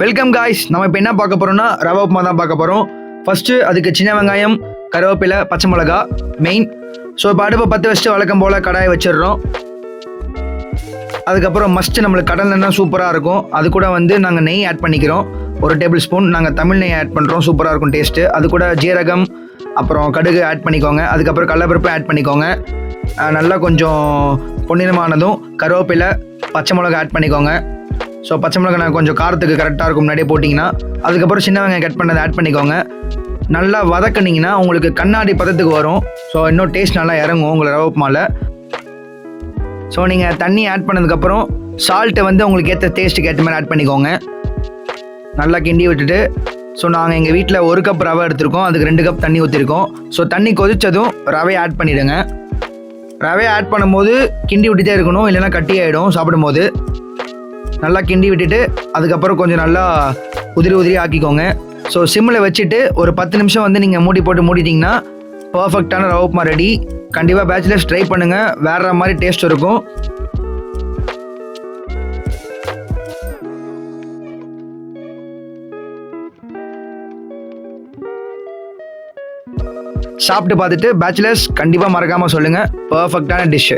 Welcome guys. நம்ம இப்போ என்ன பார்க்க போறோம்னா ரவா உப்புமா தான் பார்க்க போகிறோம். ஃபர்ஸ்ட்டு அதுக்கு சின்ன வெங்காயம், கருவேப்பிலை, பச்சை மிளகா மெயின். ஸோ இப்போ அடுப்பை பற்ற வச்சுட்டு வழக்கம் போல் கடாயை வச்சிடுறோம். அதுக்கப்புறம் மஸ்ட்டு நம்மளுக்கு கடல் எண்ணெய் சூப்பராக இருக்கும். அது கூட நாங்கள் நெய் ஆட் பண்ணிக்கிறோம். 1 டேபிள் ஸ்பூன் நாங்கள் தமிழ் நெய் ஆட் பண்ணுறோம். சூப்பராக இருக்கும் டேஸ்ட்டு. அது கூட ஜீரகம், அப்புறம் கடுகு ஆட் பண்ணிக்கோங்க. அதுக்கப்புறம் கடலைப்பருப்பு ஆட் பண்ணிக்கோங்க. நல்லா கொஞ்சம் பொன்னிறமானதும் கருவேப்பிலை, பச்சை மிளகா ஆட் பண்ணிக்கோங்க. ஸோ பச்சை மிளகா நான் கொஞ்சம் காரத்துக்கு கரெக்டாக இருக்கும் முன்னாடியே போட்டிங்கன்னா. அதுக்கப்புறம் சின்ன வெங்காயம் கட் பண்ணதை ஆட் பண்ணிக்கோங்க. நல்லா வதக்குனிங்கன்னா உங்களுக்கு கண்ணாடி பதத்துக்கு வரும். ஸோ இன்னும் டேஸ்ட் நல்லா இறங்கும் உங்களை ரவா உப்புமாவில். ஸோ நீங்கள் தண்ணி ஆட் பண்ணதுக்கப்புறம் சால்ட்டை உங்களுக்கு ஏற்ற டேஸ்ட்டுக்கு ஏற்ற மாதிரி ஆட் பண்ணிக்கோங்க. நல்லா கிண்டி விட்டுட்டு ஸோ நாங்கள் எங்கள் வீட்டில் 1 கப் ரவை எடுத்திருக்கோம். அதுக்கு 2 கப் தண்ணி ஊற்றிருக்கோம். ஸோ தண்ணி கொதித்ததும் ரவையை ஆட் பண்ணிவிடுங்க. ரவையை ஆட் பண்ணும்போது கிண்டி விட்டுட்டே இருக்கணும், இல்லைன்னா கட்டி ஆகிடும் சாப்பிடும்போது. நல்லா கிண்டி விட்டுட்டு அதுக்கப்புறம் கொஞ்சம் நல்லா உதிரி ஆக்கிக்கோங்க. ஸோ சிம்மில் வச்சுட்டு ஒரு 10 நிமிஷம் நீங்கள் மூடி போட்டு மூடிட்டிங்கன்னா பர்ஃபெக்டான ரவா உப்புமா ரெடி. கண்டிப்பாக பேச்சுலர்ஸ் ட்ரை பண்ணுங்கள், வேறு மாதிரி டேஸ்ட் இருக்கும். சாப்பிட்டு பார்த்துட்டு பேச்சுலர்ஸ் கண்டிப்பாக மறக்காமல் சொல்லுங்கள். பர்ஃபெக்டான டிஷ்ஷு.